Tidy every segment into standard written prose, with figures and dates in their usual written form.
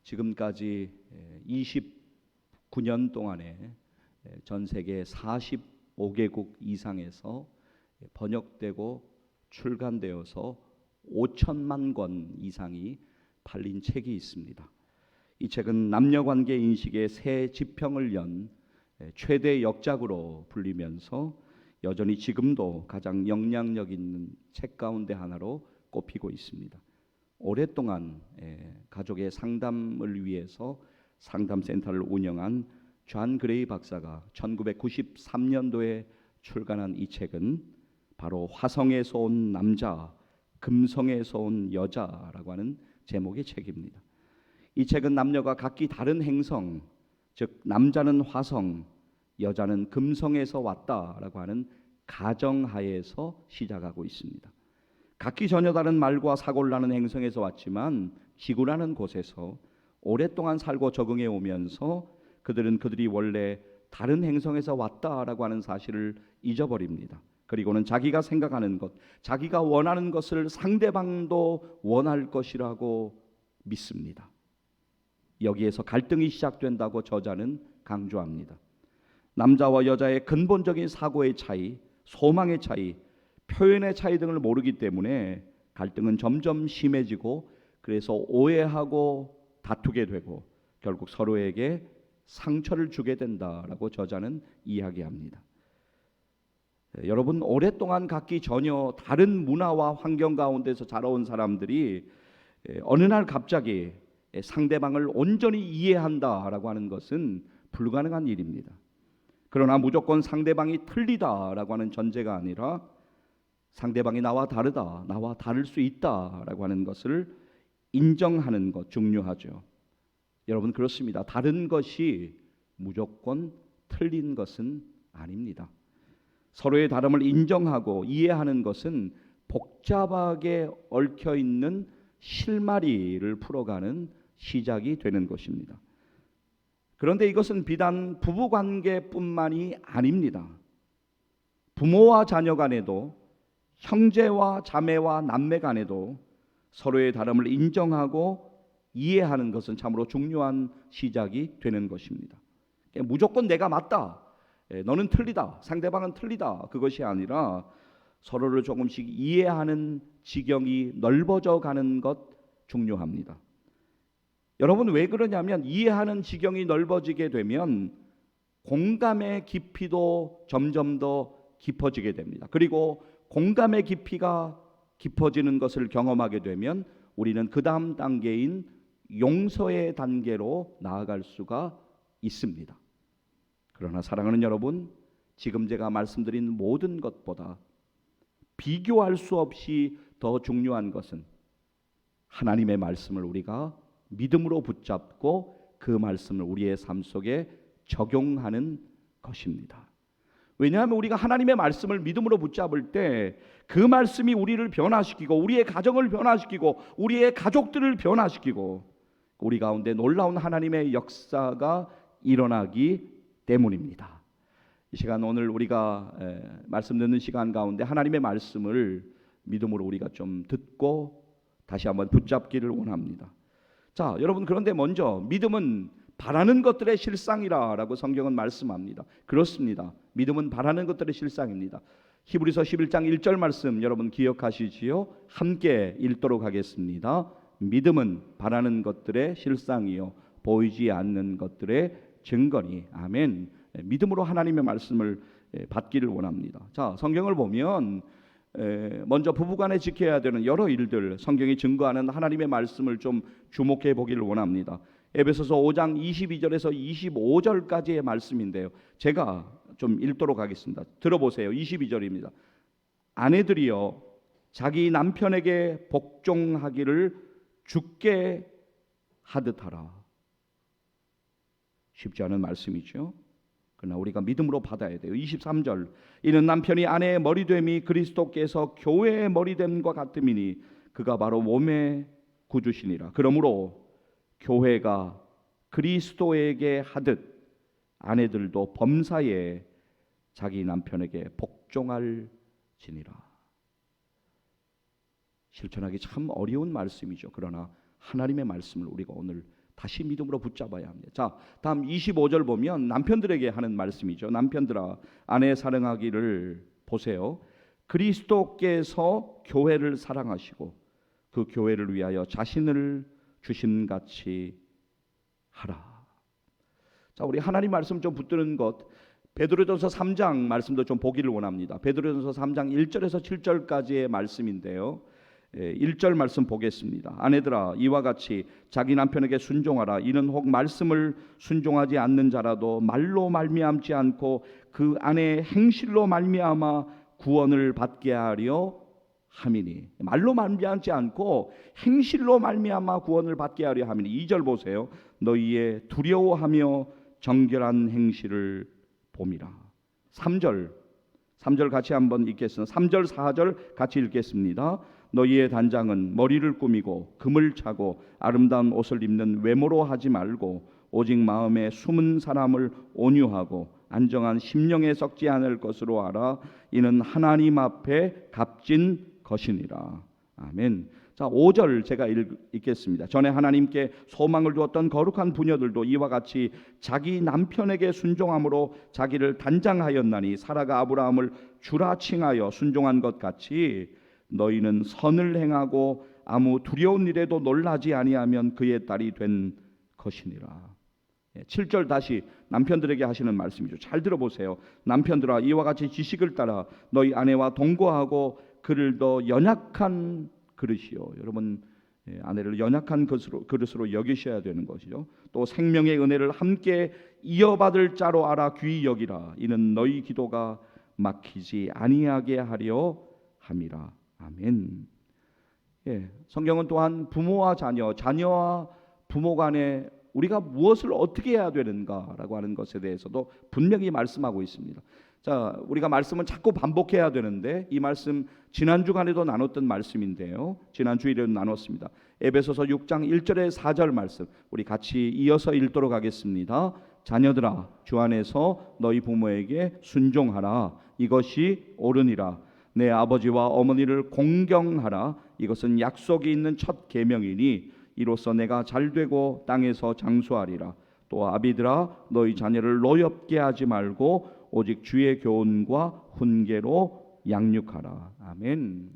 지금까지 29년 동안에 전 세계 45개국 이상에서 번역되고 출간되어서 5천만 권 이상이 팔린 책이 있습니다. 이 책은 남녀관계 인식의 새 지평을 연 최대 역작으로 불리면서 여전히 지금도 가장 영향력 있는 책 가운데 하나로 꼽히고 있습니다. 오랫동안 가족의 상담을 위해서 상담센터를 운영한 존 그레이 박사가 1993년도에 출간한 이 책은 바로 화성에서 온 남자, 금성에서 온 여자라고 하는 제목의 책입니다. 이 책은 남녀가 각기 다른 행성, 즉 남자는 화성, 여자는 금성에서 왔다라고 하는 가정하에서 시작하고 있습니다. 각기 전혀 다른 말과 사고를 나는 행성에서 왔지만 지구라는 곳에서 오랫동안 살고 적응해 오면서 그들이 원래 다른 행성에서 왔다라고 하는 사실을 잊어버립니다. 그리고는 자기가 생각하는 것, 자기가 원하는 것을 상대방도 원할 것이라고 믿습니다. 여기에서 갈등이 시작된다고 저자는 강조합니다. 남자와 여자의 근본적인 사고의 차이, 소망의 차이, 표현의 차이 등을 모르기 때문에 갈등은 점점 심해지고 그래서 오해하고 다투게 되고 결국 서로에게 상처를 주게 된다라고 저자는 이야기합니다. 여러분, 오랫동안 각기 전혀 다른 문화와 환경 가운데서 자라온 사람들이 어느 날 갑자기 상대방을 온전히 이해한다라고 하는 것은 불가능한 일입니다. 그러나 무조건 상대방이 틀리다라고 하는 전제가 아니라 상대방이 나와 다르다, 나와 다를 수 있다라고 하는 것을 인정하는 것 중요하죠. 여러분, 그렇습니다. 다른 것이 무조건 틀린 것은 아닙니다. 서로의 다름을 인정하고 이해하는 것은 복잡하게 얽혀 있는 실마리를 풀어가는 시작이 되는 것입니다. 그런데 이것은 비단 부부관계뿐만이 아닙니다. 부모와 자녀 간에도, 형제와 자매와 남매 간에도 서로의 다름을 인정하고 이해하는 것은 참으로 중요한 시작이 되는 것입니다. 무조건 내가 맞다, 너는 틀리다, 상대방은 틀리다, 그것이 아니라 서로를 조금씩 이해하는 지경이 넓어져 가는 것 중요합니다. 여러분, 왜 그러냐면 이해하는 지경이 넓어지게 되면 공감의 깊이도 점점 더 깊어지게 됩니다. 그리고 공감의 깊이가 깊어지는 것을 경험하게 되면 우리는 그 다음 단계인 용서의 단계로 나아갈 수가 있습니다. 그러나 사랑하는 여러분, 지금 제가 말씀드린 모든 것보다 비교할 수 없이 더 중요한 것은 하나님의 말씀을 우리가 믿음으로 붙잡고 그 말씀을 우리의 삶 속에 적용하는 것입니다. 왜냐하면 우리가 하나님의 말씀을 믿음으로 붙잡을 때 그 말씀이 우리를 변화시키고 우리의 가정을 변화시키고 우리의 가족들을 변화시키고 우리 가운데 놀라운 하나님의 역사가 일어나기 때문입니다. 이 시간, 오늘 우리가 말씀 듣는 시간 가운데 하나님의 말씀을 믿음으로 우리가 좀 듣고 다시 한번 붙잡기를 원합니다. 자, 여러분, 그런데 먼저 믿음은 바라는 것들의 실상이라고 성경은 말씀합니다. 그렇습니다. 믿음은 바라는 것들의 실상입니다. 히브리서 11장 1절 말씀 여러분 기억하시지요? 함께 읽도록 하겠습니다. 믿음은 바라는 것들의 실상이요 보이지 않는 것들의 증거니. 아멘. 믿음으로 하나님의 말씀을 받기를 원합니다. 자, 성경을 보면 먼저 부부간에 지켜야 되는 여러 일들, 성경이 증거하는 하나님의 말씀을 좀 주목해 보기를 원합니다. 에베소서 5장 22절에서 25절까지의 말씀인데요, 제가 좀 읽도록 하겠습니다. 들어보세요. 22절입니다. 아내들이여 자기 남편에게 복종하기를 주께 하듯 하라. 쉽지 않은 말씀이죠. 그러나 우리가 믿음으로 받아야 돼요. 23절, 이는 남편이 아내의 머리됨이 그리스도께서 교회의 머리됨과 같음이니 그가 바로 몸의 구주시니라. 그러므로 교회가 그리스도에게 하듯 아내들도 범사에 자기 남편에게 복종할지니라. 실천하기 참 어려운 말씀이죠. 그러나 하나님의 말씀을 우리가 오늘 다시 믿음으로 붙잡아야 합니다. 자, 다음 25절 보면 남편들에게 하는 말씀이죠. 남편들아 아내 사랑하기를 보세요. 그리스도께서 교회를 사랑하시고 그 교회를 위하여 자신을 주심같이 하라. 자, 우리 하나님 말씀 좀 붙드는 것, 베드로전서 3장 말씀도 좀 보기를 원합니다. 베드로전서 3장 1절에서 7절까지의 말씀인데요. 1절 말씀 보겠습니다. 아내들아 이와 같이 자기 남편에게 순종하라. 이는 혹 말씀을 순종하지 않는 자라도 말로 말미암지 않고 그 아내의 행실로 말미암아 구원을 받게 하려 함이니. 말로 말미암지 않고 행실로 말미암아 구원을 받게 하려 함이니. 2절 보세요. 너희의 두려워하며 정결한 행실을 봄이라. 3절 같이 한번 읽겠습니다. 3절 4절 같이 읽겠습니다. 너희의 단장은 머리를 꾸미고 금을 차고 아름다운 옷을 입는 외모로 하지 말고 오직 마음에 숨은 사람을 온유하고 안정한 심령에 썩지 않을 것으로 하라. 이는 하나님 앞에 값진 것이니라. 아멘. 자, 5절 제가 읽겠습니다. 전에 하나님께 소망을 두었던 거룩한 부녀들도 이와 같이 자기 남편에게 순종함으로 자기를 단장하였나니 사라가 아브라함을 주라 칭하여 순종한 것 같이 너희는 선을 행하고 아무 두려운 일에도 놀라지 아니하면 그의 딸이 된 것이니라. 7절 다시 남편들에게 하시는 말씀이죠. 잘 들어보세요. 남편들아 이와 같이 지식을 따라 너희 아내와 동거하고 그를 더 연약한 그릇이요. 여러분 아내를 연약한 그릇으로 여기셔야 되는 것이죠. 또 생명의 은혜를 함께 이어받을 자로 알아 귀히 여기라. 이는 너희 기도가 막히지 아니하게 하려 함이라. 아멘. 성경은 또한 부모와 자녀, 자녀와 부모 간에 우리가 무엇을 어떻게 해야 되는가라고 하는 것에 대해서도 분명히 말씀하고 있습니다. 자, 우리가 말씀은 자꾸 반복해야 되는데 이 말씀 지난 주간에도 나눴던 말씀인데요. 지난 주일에도 나눴습니다. 에베소서 6장 1절에 4절 말씀 우리 같이 이어서 읽도록 하겠습니다. 자녀들아 주 안에서 너희 부모에게 순종하라. 이것이 옳으니라. 내 아버지와 어머니를 공경하라. 이것은 약속이 있는 첫 계명이니 이로써 내가 잘되고 땅에서 장수하리라. 또 아비들아 너희 자녀를 노엽게 하지 말고 오직 주의 교훈과 훈계로 양육하라. 아멘.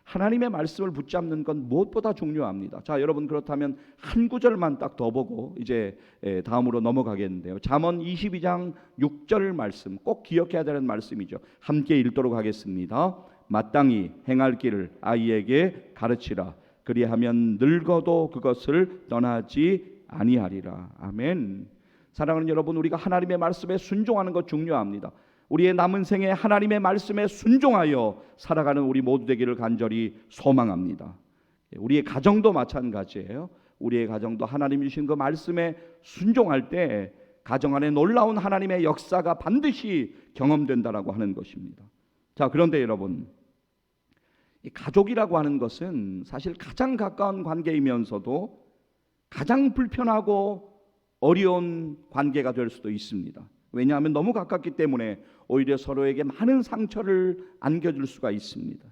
하나님의 말씀을 붙잡는 건 무엇보다 중요합니다. 자, 여러분 그렇다면 한 구절만 딱 더 보고 이제 다음으로 넘어가겠는데요. 잠언 22장 6절 말씀 꼭 기억해야 되는 말씀이죠. 함께 읽도록 하겠습니다. 마땅히 행할 길을 아이에게 가르치라. 그리하면 늙어도 그것을 떠나지 아니하리라. 아멘. 사랑하는 여러분, 우리가 하나님의 말씀에 순종하는 것 중요합니다. 우리의 남은 생에 하나님의 말씀에 순종하여 살아가는 우리 모두 되기를 간절히 소망합니다. 우리의 가정도 마찬가지예요. 우리의 가정도 하나님 주신 그 말씀에 순종할 때 가정 안에 놀라운 하나님의 역사가 반드시 경험된다라고 하는 것입니다. 자, 그런데 여러분, 이 가족이라고 하는 것은 사실 가장 가까운 관계이면서도 가장 불편하고 어려운 관계가 될 수도 있습니다. 왜냐하면 너무 가깝기 때문에 오히려 서로에게 많은 상처를 안겨줄 수가 있습니다.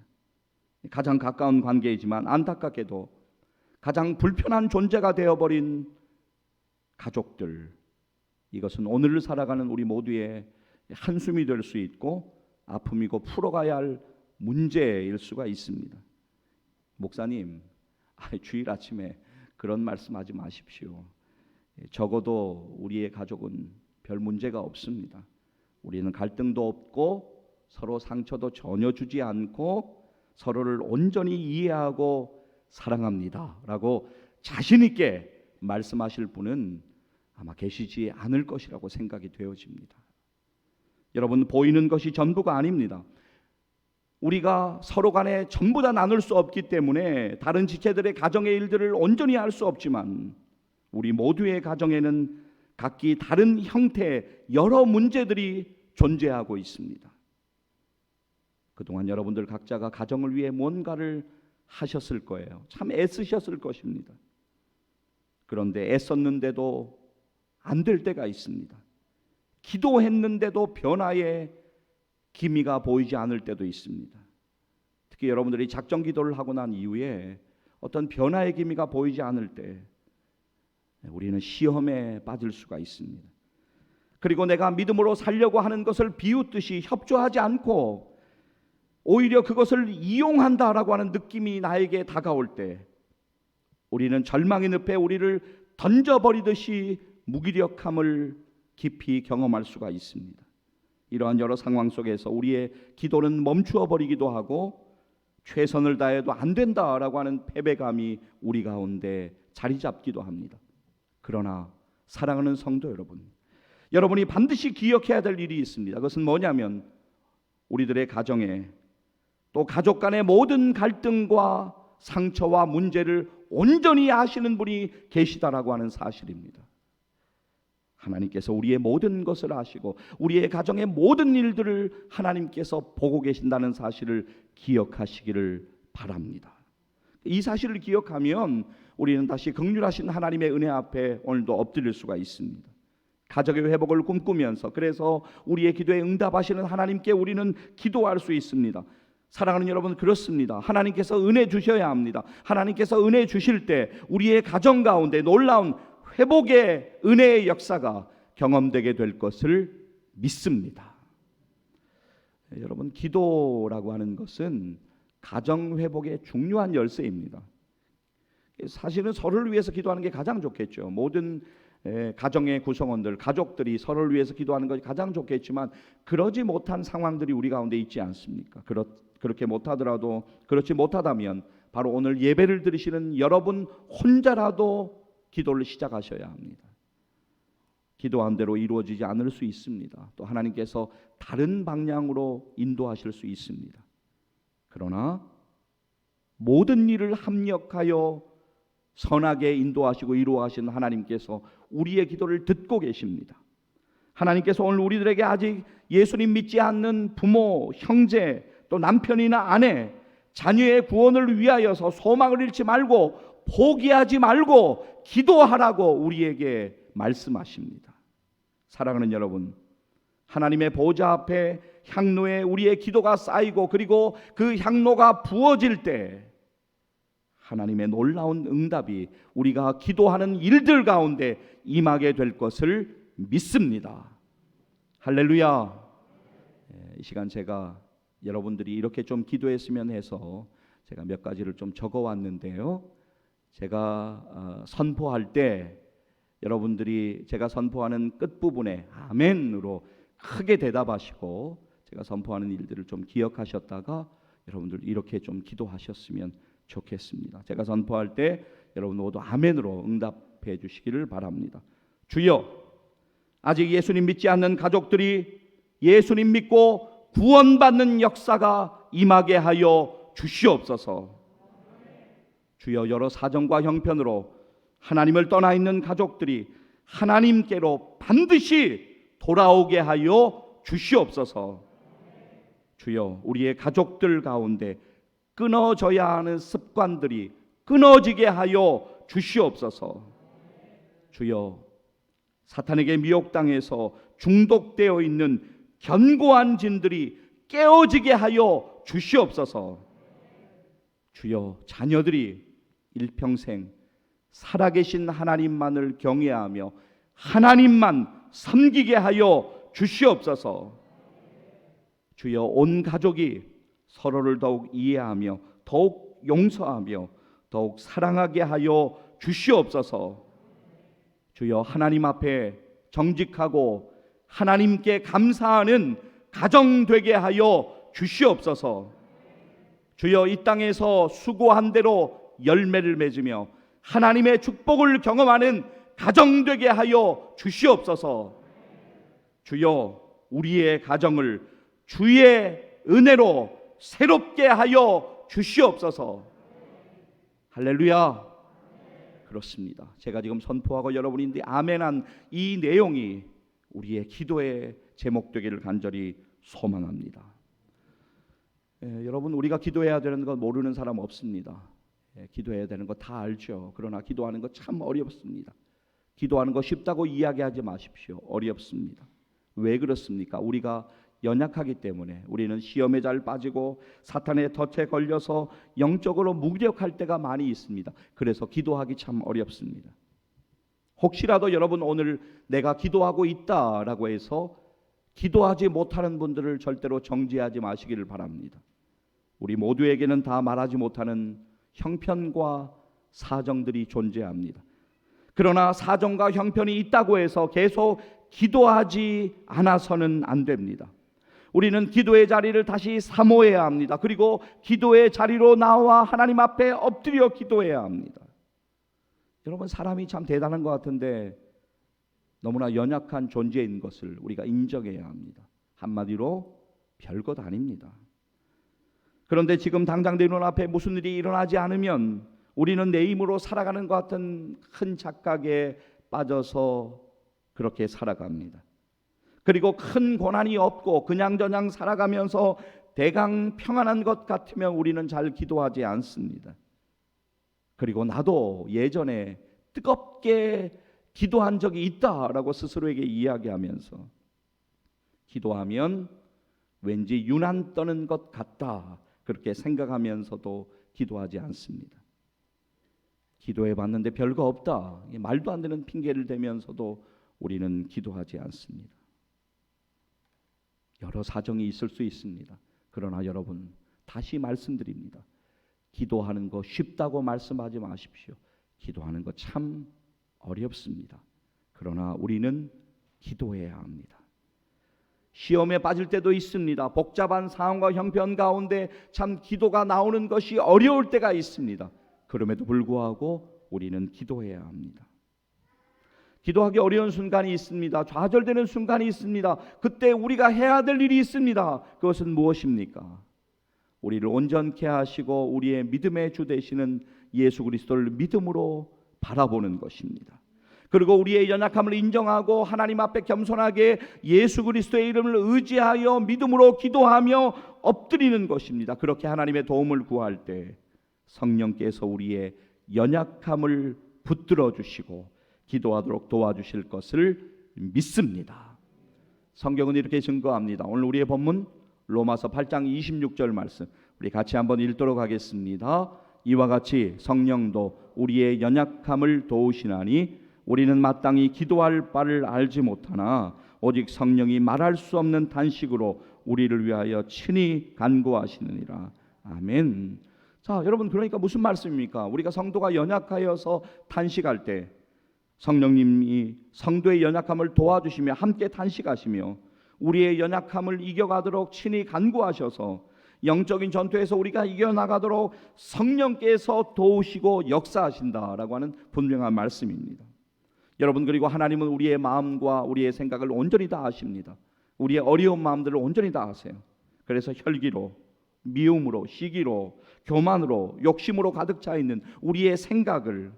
가장 가까운 관계이지만 안타깝게도 가장 불편한 존재가 되어버린 가족들, 이것은 오늘을 살아가는 우리 모두의 한숨이 될 수 있고 아픔이고 풀어가야 할 문제일 수가 있습니다. 목사님, 주일 아침에 그런 말씀하지 마십시오. 적어도 우리의 가족은 별 문제가 없습니다. 우리는 갈등도 없고 서로 상처도 전혀 주지 않고 서로를 온전히 이해하고 사랑합니다 라고 자신 있게 말씀하실 분은 아마 계시지 않을 것이라고 생각이 되어집니다. 여러분, 보이는 것이 전부가 아닙니다. 우리가 서로 간에 전부 다 나눌 수 없기 때문에 다른 지체들의 가정의 일들을 온전히 할 수 없지만 우리 모두의 가정에는 각기 다른 형태의 여러 문제들이 존재하고 있습니다. 그동안 여러분들 각자가 가정을 위해 뭔가를 하셨을 거예요. 참 애쓰셨을 것입니다. 그런데 애썼는데도 안 될 때가 있습니다. 기도했는데도 변화의 기미가 보이지 않을 때도 있습니다. 특히 여러분들이 작정 기도를 하고 난 이후에 어떤 변화의 기미가 보이지 않을 때 우리는 시험에 빠질 수가 있습니다. 그리고 내가 믿음으로 살려고 하는 것을 비웃듯이 협조하지 않고 오히려 그것을 이용한다라고 하는 느낌이 나에게 다가올 때 우리는 절망의 늪에 우리를 던져버리듯이 무기력함을 깊이 경험할 수가 있습니다. 이러한 여러 상황 속에서 우리의 기도는 멈추어 버리기도 하고 최선을 다해도 안 된다라고 하는 패배감이 우리 가운데 자리 잡기도 합니다. 그러나 사랑하는 성도 여러분, 여러분이 반드시 기억해야 될 일이 있습니다. 그것은 뭐냐면 우리들의 가정에 또 가족 간의 모든 갈등과 상처와 문제를 온전히 아시는 분이 계시다라고 하는 사실입니다. 하나님께서 우리의 모든 것을 아시고 우리의 가정의 모든 일들을 하나님께서 보고 계신다는 사실을 기억하시기를 바랍니다. 이 사실을 기억하면 우리는 다시 긍휼하신 하나님의 은혜 앞에 오늘도 엎드릴 수가 있습니다. 가족의 회복을 꿈꾸면서 그래서 우리의 기도에 응답하시는 하나님께 우리는 기도할 수 있습니다. 사랑하는 여러분, 그렇습니다. 하나님께서 은혜 주셔야 합니다. 하나님께서 은혜 주실 때 우리의 가정 가운데 놀라운 회복의 은혜의 역사가 경험되게 될 것을 믿습니다. 여러분, 기도라고 하는 것은 가정 회복의 중요한 열쇠입니다. 사실은 서로를 위해서 기도하는 게 가장 좋겠죠. 모든 가정의 구성원들, 가족들이 서로를 위해서 기도하는 것이 가장 좋겠지만 그러지 못한 상황들이 우리 가운데 있지 않습니까? 그렇게 못하더라도, 그렇지 못하다면 바로 오늘 예배를 드리시는 여러분 혼자라도 기도를 시작하셔야 합니다. 기도한 대로 이루어지지 않을 수 있습니다. 또 하나님께서 다른 방향으로 인도하실 수 있습니다. 그러나 모든 일을 합력하여 선하게 인도하시고 이루어가시는 하나님께서 우리의 기도를 듣고 계십니다. 하나님께서 오늘 우리들에게 아직 예수님 믿지 않는 부모, 형제, 또 남편이나 아내, 자녀의 구원을 위하여서 소망을 잃지 말고 포기하지 말고 기도하라고 우리에게 말씀하십니다. 사랑하는 여러분, 하나님의 보좌 앞에 향로에 우리의 기도가 쌓이고 그리고 그 향로가 부어질 때 하나님의 놀라운 응답이 우리가 기도하는 일들 가운데 임하게 될 것을 믿습니다. 할렐루야. 이 시간 제가 여러분들이 이렇게 좀 기도했으면 해서 제가 몇 가지를 좀 적어왔는데요. 제가 선포할 때 여러분들이 제가 선포하는 끝부분에 아멘으로 크게 대답하시고 제가 선포하는 일들을 좀 기억하셨다가 여러분들 이렇게 좀 기도하셨으면 좋겠습니다. 제가 선포할 때 여러분 모두 아멘으로 응답해 주시기를 바랍니다. 주여, 아직 예수님 믿지 않는 가족들이 예수님 믿고 구원받는 역사가 임하게 하여 주시옵소서. 주여, 여러 사정과 형편으로 하나님을 떠나 있는 가족들이 하나님께로 반드시 돌아오게 하여 주시옵소서. 주여, 우리의 가족들 가운데 끊어져야 하는 습관들이 끊어지게 하여 주시옵소서. 주여, 사탄에게 미혹당해서 중독되어 있는 견고한 진들이 깨어지게 하여 주시옵소서. 주여, 자녀들이 일평생 살아계신 하나님만을 경외하며 하나님만 섬기게 하여 주시옵소서. 주여, 온 가족이 서로를 더욱 이해하며 더욱 용서하며 더욱 사랑하게 하여 주시옵소서. 주여, 하나님 앞에 정직하고 하나님께 감사하는 가정 되게 하여 주시옵소서. 주여, 이 땅에서 수고한 대로 열매를 맺으며 하나님의 축복을 경험하는 가정 되게 하여 주시옵소서. 주여, 우리의 가정을 주의 은혜로 새롭게 하여 주시옵소서. 할렐루야. 그렇습니다. 제가 지금 선포하고 여러분인데 아멘한 이 내용이 우리의 기도의 제목 되기를 간절히 소망합니다. 여러분, 우리가 기도해야 되는 거 모르는 사람 없습니다. 기도해야 되는 거 다 알죠. 그러나 기도하는 거 참 어렵습니다. 기도하는 거 쉽다고 이야기하지 마십시오. 어렵습니다. 왜 그렇습니까? 우리가 연약하기 때문에. 우리는 시험에 잘 빠지고 사탄의 덫에 걸려서 영적으로 무기력할 때가 많이 있습니다. 그래서 기도하기 참 어렵습니다. 혹시라도 여러분 오늘 내가 기도하고 있다라고 해서 기도하지 못하는 분들을 절대로 정죄하지 마시기를 바랍니다. 우리 모두에게는 다 말하지 못하는 형편과 사정들이 존재합니다. 그러나 사정과 형편이 있다고 해서 계속 기도하지 않아서는 안 됩니다. 우리는 기도의 자리를 다시 사모해야 합니다. 그리고 기도의 자리로 나와 하나님 앞에 엎드려 기도해야 합니다. 여러분, 사람이 참 대단한 것 같은데 너무나 연약한 존재인 것을 우리가 인정해야 합니다. 한마디로 별것 아닙니다. 그런데 지금 당장 내 눈앞에 무슨 일이 일어나지 않으면 우리는 내 힘으로 살아가는 것 같은 큰 착각에 빠져서 그렇게 살아갑니다. 그리고 큰 고난이 없고 그냥저냥 살아가면서 대강 평안한 것 같으면 우리는 잘 기도하지 않습니다. 그리고 나도 예전에 뜨겁게 기도한 적이 있다라고 스스로에게 이야기하면서 기도하면 왠지 유난 떠는 것 같다 그렇게 생각하면서도 기도하지 않습니다. 기도해 봤는데 별거 없다, 말도 안 되는 핑계를 대면서도 우리는 기도하지 않습니다. 여러 사정이 있을 수 있습니다. 그러나 여러분, 다시 말씀드립니다. 기도하는 거 쉽다고 말씀하지 마십시오. 기도하는 거 참 어렵습니다. 그러나 우리는 기도해야 합니다. 시험에 빠질 때도 있습니다. 복잡한 상황과 형편 가운데 참 기도가 나오는 것이 어려울 때가 있습니다. 그럼에도 불구하고 우리는 기도해야 합니다. 기도하기 어려운 순간이 있습니다. 좌절되는 순간이 있습니다. 그때 우리가 해야 될 일이 있습니다. 그것은 무엇입니까? 우리를 온전케 하시고 우리의 믿음의 주 되시는 예수 그리스도를 믿음으로 바라보는 것입니다. 그리고 우리의 연약함을 인정하고 하나님 앞에 겸손하게 예수 그리스도의 이름을 의지하여 믿음으로 기도하며 엎드리는 것입니다. 그렇게 하나님의 도움을 구할 때 성령께서 우리의 연약함을 붙들어 주시고 기도하도록 도와주실 것을 믿습니다. 성경은 이렇게 증거합니다. 오늘 우리의 본문 로마서 8장 26절 말씀 우리 같이 한번 읽도록 하겠습니다. 이와 같이 성령도 우리의 연약함을 도우시나니 우리는 마땅히 기도할 바를 알지 못하나 오직 성령이 말할 수 없는 탄식으로 우리를 위하여 친히 간구하시느니라. 아멘. 자, 여러분, 그러니까 무슨 말씀입니까? 우리가 성도가 연약하여서 탄식할 때 성령님이 성도의 연약함을 도와주시며 함께 탄식하시며 우리의 연약함을 이겨가도록 친히 간구하셔서 영적인 전투에서 우리가 이겨나가도록 성령께서 도우시고 역사하신다라고 하는 분명한 말씀입니다. 여러분, 그리고 하나님은 우리의 마음과 우리의 생각을 온전히 다 아십니다. 우리의 어려운 마음들을 온전히 다 아세요. 그래서 혈기로, 미움으로, 시기로, 교만으로, 욕심으로 가득 차 있는 우리의 생각을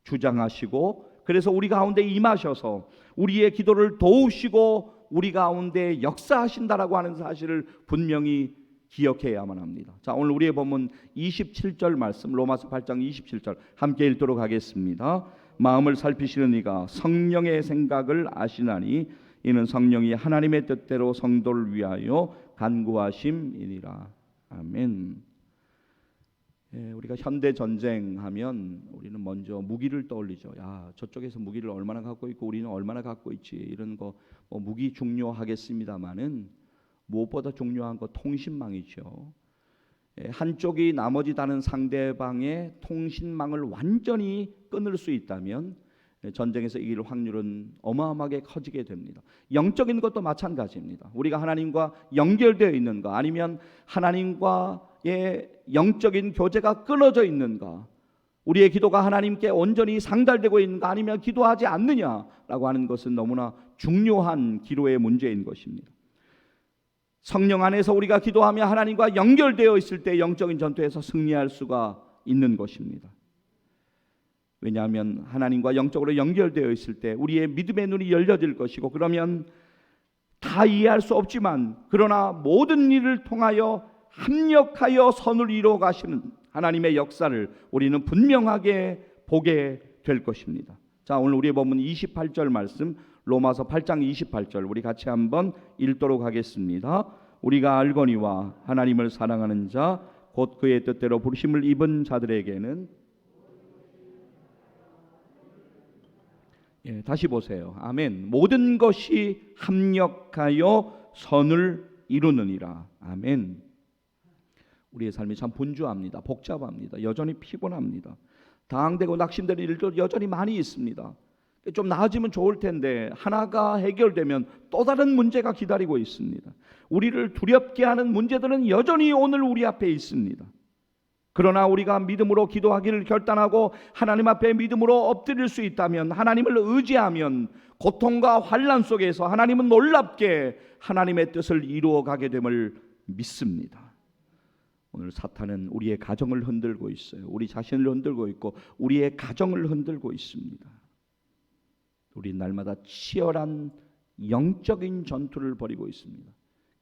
주장하시고 그래서 우리 가운데 임하셔서 우리의 기도를 도우시고 우리 가운데 역사하신다라고 하는 사실을 분명히 기억해야만 합니다. 자, 오늘 우리의 본문 27절 말씀 로마서 8장 27절 함께 읽도록 하겠습니다. 마음을 살피시는 이가 성령의 생각을 아시나니 이는 성령이 하나님의 뜻대로 성도를 위하여 간구하심이니라. 아멘. 우리가 현대 전쟁 하면 우리는 먼저 무기를 떠올리죠. 야, 저쪽에서 무기를 얼마나 갖고 있고 우리는 얼마나 갖고 있지, 이런 거 무기 중요하겠습니다마는 무엇보다 중요한 거 통신망이죠. 한쪽이 나머지 다른 상대방의 통신망을 완전히 끊을 수 있다면 전쟁에서 이길 확률은 어마어마하게 커지게 됩니다. 영적인 것도 마찬가지입니다. 우리가 하나님과 연결되어 있는가, 아니면 하나님과의 영적인 교제가 끊어져 있는가, 우리의 기도가 하나님께 온전히 상달되고 있는가, 아니면 기도하지 않느냐라고 하는 것은 너무나 중요한 기도의 문제인 것입니다. 성령 안에서 우리가 기도하며 하나님과 연결되어 있을 때 영적인 전투에서 승리할 수가 있는 것입니다. 왜냐하면 하나님과 영적으로 연결되어 있을 때 우리의 믿음의 눈이 열려질 것이고, 그러면 다 이해할 수 없지만 그러나 모든 일을 통하여 합력하여 선을 이루어 가시는 하나님의 역사를 우리는 분명하게 보게 될 것입니다. 자, 오늘 우리의 본문 28절 말씀 로마서 8장 28절 우리 같이 한번 읽도록 하겠습니다. 우리가 알거니와 하나님을 사랑하는 자 곧 그의 뜻대로 부르심을 입은 자들에게는 다시 보세요. 아멘. 모든 것이 합력하여 선을 이루느니라. 아멘. 우리의 삶이 참 분주합니다. 복잡합니다. 여전히 피곤합니다. 당황되고 낙심되는 일도 여전히 많이 있습니다. 좀 나아지면 좋을 텐데 하나가 해결되면 또 다른 문제가 기다리고 있습니다. 우리를 두렵게 하는 문제들은 여전히 오늘 우리 앞에 있습니다. 그러나 우리가 믿음으로 기도하기를 결단하고 하나님 앞에 믿음으로 엎드릴 수 있다면, 하나님을 의지하면 고통과 환난 속에서 하나님은 놀랍게 하나님의 뜻을 이루어가게 됨을 믿습니다. 오늘 사탄은 우리의 가정을 흔들고 있어요. 우리 자신을 흔들고 있고 우리의 가정을 흔들고 있습니다. 우리 날마다 치열한 영적인 전투를 벌이고 있습니다.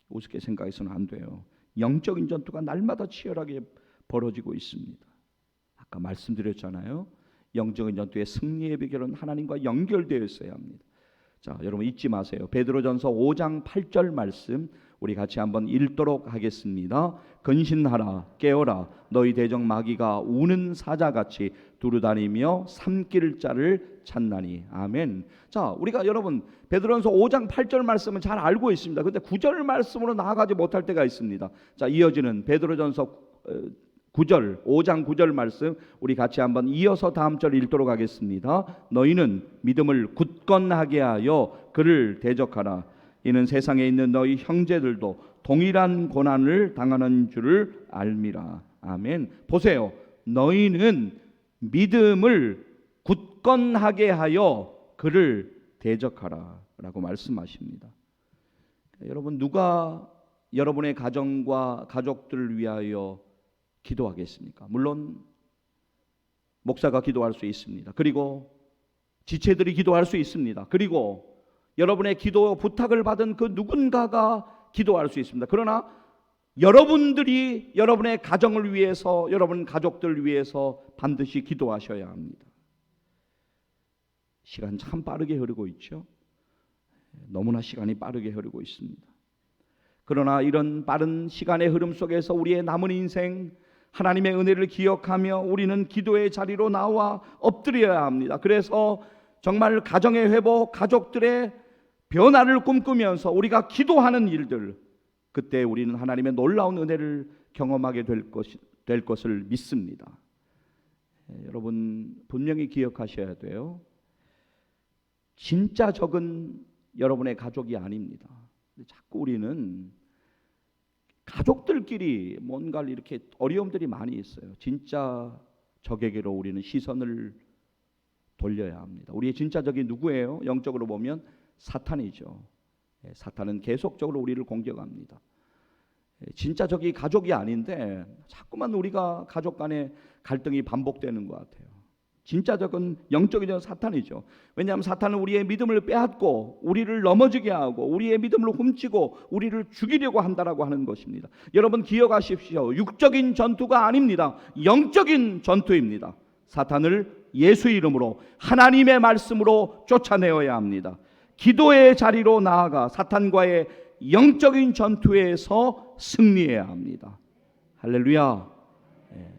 우습게 생각해서는 안 돼요. 영적인 전투가 날마다 치열하게 벌어지고 있습니다. 아까 말씀드렸잖아요. 영적인 전투의 승리의 비결은 하나님과 연결되어 있어야 합니다. 자, 여러분 잊지 마세요. 베드로전서 5장 8절 말씀 우리 같이 한번 읽도록 하겠습니다. 근신하라, 깨어라, 너희 대적 마귀가 우는 사자같이 두루다니며 삼킬 자를 찾나니. 아멘. 자, 우리가 여러분 베드로전서 5장 8절 말씀은 잘 알고 있습니다. 그런데 9절 말씀으로 나아가지 못할 때가 있습니다. 자, 이어지는 베드로전서 9절, 5장 9절 말씀 우리 같이 한번 이어서 다음 절 읽도록 하겠습니다. 너희는 믿음을 굳건하게 하여 그를 대적하라. 이는 세상에 있는 너희 형제들도 동일한 고난을 당하는 줄을 알미라. 아멘. 보세요. 너희는 믿음을 굳건하게 하여 그를 대적하라 라고 말씀하십니다. 여러분, 누가 여러분의 가정과 가족들을 위하여 기도하겠습니까? 물론 목사가 기도할 수 있습니다. 그리고 지체들이 기도할 수 있습니다. 그리고 여러분의 기도 부탁을 받은 그 누군가가 기도할 수 있습니다. 그러나 여러분들이 여러분의 가정을 위해서, 여러분 가족들을 위해서 반드시 기도하셔야 합니다. 시간 참 빠르게 흐르고 있죠. 너무나 시간이 빠르게 흐르고 있습니다. 그러나 이런 빠른 시간의 흐름 속에서 우리의 남은 인생 하나님의 은혜를 기억하며 우리는 기도의 자리로 나와 엎드려야 합니다. 그래서 정말 가정의 회복, 가족들의 변화를 꿈꾸면서 우리가 기도하는 일들, 그때 우리는 하나님의 놀라운 은혜를 경험하게 될 것을 믿습니다. 여러분 분명히 기억하셔야 돼요. 진짜 적은 여러분의 가족이 아닙니다. 자꾸 우리는 가족들끼리 뭔가를 이렇게 어려움들이 많이 있어요. 진짜 적에게로 우리는 시선을 돌려야 합니다. 우리의 진짜 적이 누구예요? 영적으로 보면 사탄이죠. 사탄은 계속적으로 우리를 공격합니다. 진짜 적이 가족이 아닌데 자꾸만 우리가 가족 간에 갈등이 반복되는 것 같아요. 진짜 적은 영적인 적은 사탄이죠. 왜냐하면 사탄은 우리의 믿음을 빼앗고 우리를 넘어지게 하고 우리의 믿음을 훔치고 우리를 죽이려고 한다라고 하는 것입니다. 여러분 기억하십시오. 육적인 전투가 아닙니다. 영적인 전투입니다. 사탄을 예수 이름으로 하나님의 말씀으로 쫓아내어야 합니다. 기도의 자리로 나아가 사탄과의 영적인 전투에서 승리해야 합니다. 할렐루야.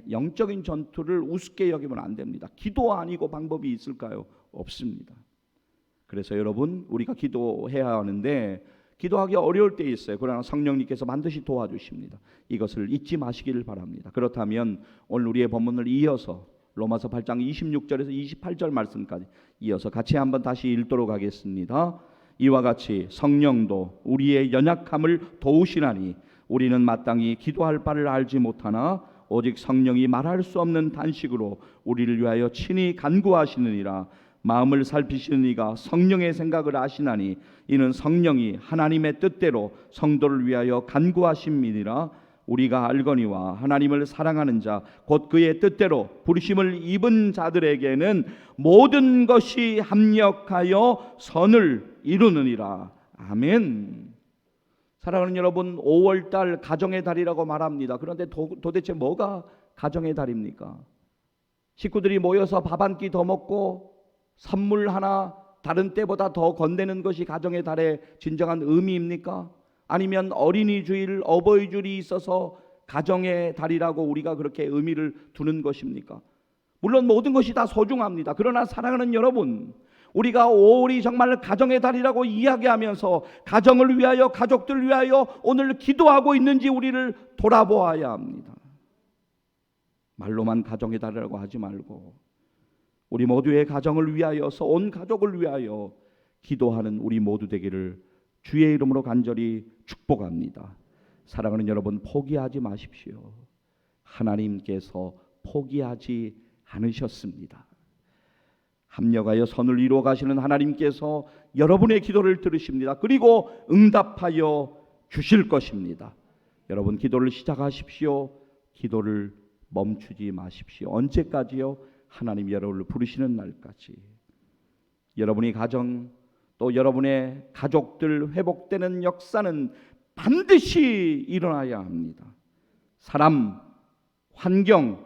영적인 전투를 우습게 여기면 안 됩니다. 기도 아니고 방법이 있을까요? 없습니다. 그래서 여러분 우리가 기도해야 하는데 기도하기 어려울 때 있어요. 그러나 성령님께서 반드시 도와주십니다. 이것을 잊지 마시기를 바랍니다. 그렇다면 오늘 우리의 본문을 이어서 로마서 8장 26절에서 28절 말씀까지 이어서 같이 한번 다시 읽도록 하겠습니다. 이와 같이 성령도 우리의 연약함을 도우시나니 우리는 마땅히 기도할 바를 알지 못하나 오직 성령이 말할 수 없는 단식으로 우리를 위하여 친히 간구하시느니라. 마음을 살피시는 이가 성령의 생각을 아시나니 이는 성령이 하나님의 뜻대로 성도를 위하여 간구하심이니라. 우리가 알거니와 하나님을 사랑하는 자 곧 그의 뜻대로 부르심을 입은 자들에게는 모든 것이 합력하여 선을 이루느니라. 아멘. 사랑하는 여러분, 5월달 가정의 달이라고 말합니다. 그런데 도대체 뭐가 가정의 달입니까? 식구들이 모여서 밥 한 끼 더 먹고 선물 하나 다른 때보다 더 건네는 것이 가정의 달의 진정한 의미입니까? 아니면 어린이 주일, 어버이 주일이 있어서 가정의 달이라고 우리가 그렇게 의미를 두는 것입니까? 물론 모든 것이 다 소중합니다. 그러나 사랑하는 여러분, 우리가 5월이 정말 가정의 달이라고 이야기하면서 가정을 위하여, 가족들을 위하여 오늘 기도하고 있는지 우리를 돌아보아야 합니다. 말로만 가정의 달이라고 하지 말고 우리 모두의 가정을 위하여서, 온 가족을 위하여 기도하는 우리 모두 되기를 주의 이름으로 간절히 축복합니다. 사랑하는 여러분, 포기하지 마십시오. 하나님께서 포기하지 않으셨습니다. 합력하여 선을 이루어 가시는 하나님께서 여러분의 기도를 들으십니다. 그리고 응답하여 주실 것입니다. 여러분, 기도를 시작하십시오. 기도를 멈추지 마십시오. 언제까지요? 하나님 여러분을 부르시는 날까지. 여러분의 가정, 또 여러분의 가족들 회복되는 역사는 반드시 일어나야 합니다. 사람, 환경,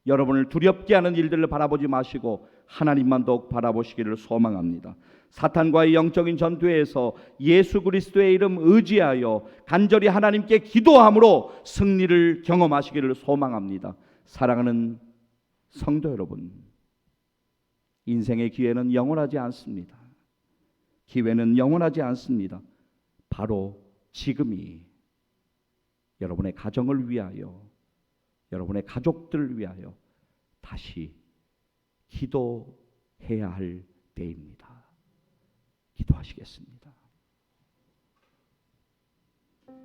여러분을 두렵게 하는 일들을 바라보지 마시고 하나님만 더욱 바라보시기를 소망합니다. 사탄과의 영적인 전투에서 예수 그리스도의 이름 의지하여 간절히 하나님께 기도함으로 승리를 경험하시기를 소망합니다. 사랑하는 성도 여러분, 인생의 기회는 영원하지 않습니다. 기회는 영원하지 않습니다. 바로 지금이 여러분의 가정을 위하여, 여러분의 가족들을 위하여 다시 기도해야 할 때입니다. 기도하시겠습니다.